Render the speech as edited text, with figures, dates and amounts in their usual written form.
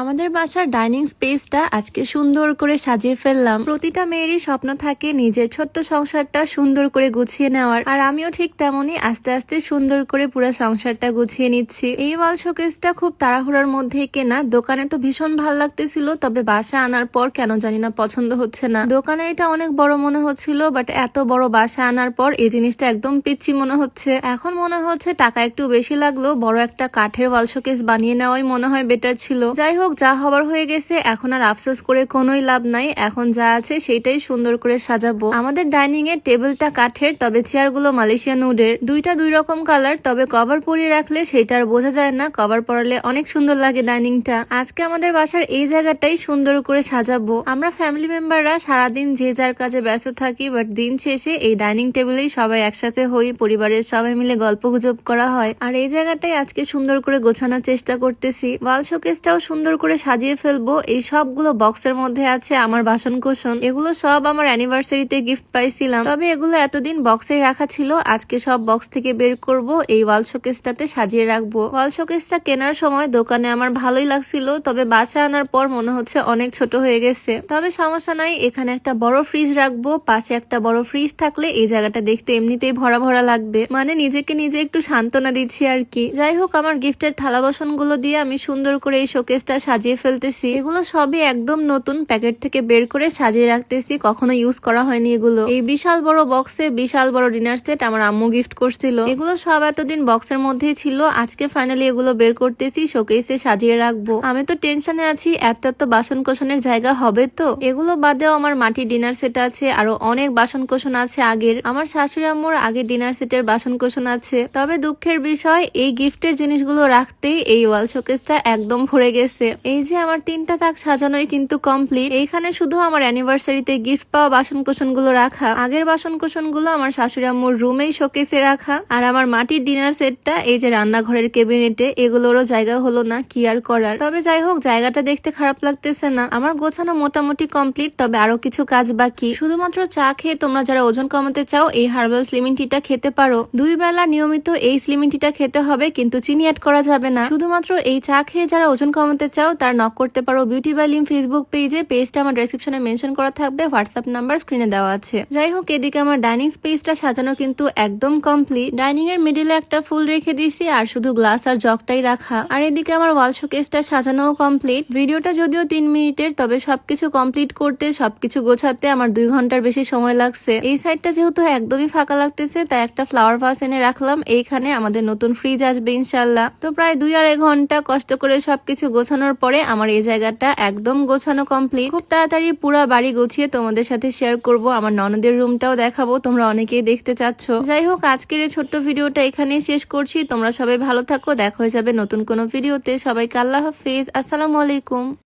আমাদের বাসার ডাইনিং স্পেসটা আজকে সুন্দর করে সাজিয়ে ফেললাম। প্রতিটা মেয়েরই স্বপ্ন থাকে নিজের ছোট্ট সংসারটা সুন্দর করে গুছিয়ে নেওয়ার, আর আমিও ঠিক তেমনই আস্তে আস্তে সুন্দর করে পুরো সংসারটা গুছিয়ে নিচ্ছি। এই ওয়াল শোকেসটা খুব তাড়াহুড়ার মধ্যেই কেনা, দোকানে তো ভীষণ ভালো লাগতেছিল, তবে বাসা আনার পর কেন জানি না পছন্দ হচ্ছে না। দোকানে এটা অনেক বড় মনে হচ্ছিল, বাট এত বড় বাসা আনার পর এই জিনিসটা একদম পিচ্ছি মনে হচ্ছে। এখন মনে হচ্ছে টাকা একটু বেশি লাগলো, বড় একটা কাঠের ওয়াল শোকেস বানিয়ে নেওয়াই মনে হয় বেটার ছিল। যাই হোক, যা হবার হয়ে গেছে, এখন আর আফসোস করে কোনোই লাভ নাই। এখন যা আছে সেটাই সুন্দর করে সাজাবো। আমাদের ডাইনিং এর টেবিলটা কাঠের, তবে চেয়ারগুলো মালয়েশিয়ান উডের। দুইটা দুই রকম কালার, তবে কভার পরিয়ে রাখলে সেটা আর বোঝা যায় না, কভার পরালে অনেক সুন্দর লাগে ডাইনিংটা। আজকে আমাদের বাসার এই জায়গাটাই সুন্দর করে সাজাবো। আমরা ফ্যামিলি মেম্বাররা সারাদিন যে যার কাজে ব্যস্ত থাকি, বাট দিন শেষে এই ডাইনিং টেবিলেই সবাই একসাথে হই, পরিবারের সবাই মিলে গল্প গুজব করা হয়। আর এই জায়গাটাই আজকে সুন্দর করে গোছানোর চেষ্টা করতেছি। ওয়াল শোকেসটাও সুন্দর করে সাজিয়ে ফেলবো। এই সবগুলো বক্সের মধ্যে আছে আমার বাসন কোসন, এগুলো সব আমার অ্যানিভার্সারিতে গিফট পাইছিলাম, তবে এগুলো এতদিন বক্সে রাখা ছিল। আজকে সব বক্স থেকে বের করব, এই ওয়াল শোকেসটাতে সাজিয়ে রাখবো। ওয়াল শোকেসটা কেনার সময় দোকানে আমার ভালোই লাগছিল, তবে বাসা আনার পর মনে হচ্ছে অনেক ছোট হয়ে গেছে। তবে সমস্যা নাই, এখানে একটা বড় ফ্রিজ রাখবো। পাশে একটা বড় ফ্রিজ থাকলে এই জায়গাটা দেখতে এমনিতেই ভরা ভরা লাগবে, মানে নিজেকে নিজে একটু সান্ত্বনা দিচ্ছি আর কি। যাই হোক, আমার গিফটের থালা বাসন গুলো দিয়ে আমি সুন্দর করে এই শোকেসটা সাজিয়ে ফেলতেছি। এগুলো সবই একদম নতুন, প্যাকেট থেকে বের করে সাজিয়ে রাখতেছি, কখনো ইউজ করা হয়নি এগুলো। এই বিশাল বড় বক্সে বিশাল বড় ডিনার সেট আমার আম্মু গিফট করছিল। এগুলো সব এতদিন বক্সের মধ্যেই ছিল, আজকে ফাইনালি এগুলো বের করতেছি, শোকেসে সাজিয়ে রাখবো। আমি তো টেনশনে আছি, এত বাসন কোসনের জায়গা হবে তো। এগুলো বাদেও আমার মাটির ডিনার সেট আছে, আরো অনেক বাসন কোসন আছে আগের। আমার শাশুড়ি আম্মুর আগের ডিনার সেটের বাসন কোসন আছে। তবে দুঃখের বিষয়, এই গিফটের জিনিসগুলো রাখতেই এই ওয়াল শোকেসটা একদম ভরে গেছে। এই যে আমার 3টা তাক সাজানোই কিন্তু কমপ্লিট। এইখানে শুধু আমার অ্যানিভার্সারিতে গিফট পাওয়া বাসন কোসন গুলো রাখা। আগের বাসন কোসন গুলো আমার শাশুড়ি আম্মুর রুমেই শোকেসে রাখা। আর আমার মাটির ডিনার সেটটা এই যে রান্নাঘরের কেবিনেটে, এগুলোরও জায়গা হলো না, কি আর করার। তবে যাই হোক, জায়গাটা দেখতে খারাপ লাগতেছে না। আমার গোছানো মোটামুটি কমপ্লিট, তবে আরো কিছু কাজ বাকি। শুধুমাত্র চা খেয়ে তোমরা যারা ওজন কমাতে চাও, এই হার্বাল স্লিমিং টিটা খেতে পারো। 2 বেলা নিয়মিত এই স্লিমিং টিটা খেতে হবে, কিন্তু চিনি অ্যাড করা যাবে না। শুধুমাত্র এই চা খেয়ে যারা ওজন কমাতে চাও, তার নক করতে পারো বিউটি বাই লিম ফেসবুক পেজে। পেজটা আমার ডেসক্রিপশনে মেনশন করা থাকবে, হোয়াটসঅ্যাপ নাম্বার স্ক্রিনে দেওয়া আছে। যাই হোক, এদিকে আমার ডাইনিং স্পেসটা সাজানো কিন্তু একদম কমপ্লিট। ডাইনিং এর মিডিলে একটা ফুল রেখে দিয়েছি, আর শুধু গ্লাস আর জগটাই রাখা। আর এদিকে আমার ওয়াল শোকেসটা সাজানোও কমপ্লিট। ভিডিওটা যদিও 3 মিনিটের, তবে সবকিছু কমপ্লিট করতে, সবকিছু গোছাতে আমার 2 ঘন্টার বেশি সময় লাগছে। এই সাইডটা যেহেতু একদমই ফাঁকা লাগতেছে, তাই একটা ফ্লাওয়ার ভাস এনে রাখলাম। এইখানে আমাদের নতুন ফ্রিজ আসবে ইনশাল্লাহ। তো প্রায় 2-2.5 ঘন্টা কষ্ট করে সবকিছু গোছানোর পরে আমার এই জায়গাটা একদম গোছানো কমপ্লিট। খুব তাড়াতাড়ি পুরো বাড়ি গুছিয়ে তোমাদের সাথে শেয়ার করব। আমার ননদের রুমটাও দেখাবো, তোমরা অনেকেই দেখতে চাচ্ছ। যাই হোক, আজকের এই ছোট্ট ভিডিওটা এখানেই শেষ করছি। তোমরা সবাই ভালো থাকো, দেখা হয়ে যাবে নতুন কোনো ভিডিওতে। সবাইকে আল্লাহ হাফেজ, আসসালামু আলাইকুম।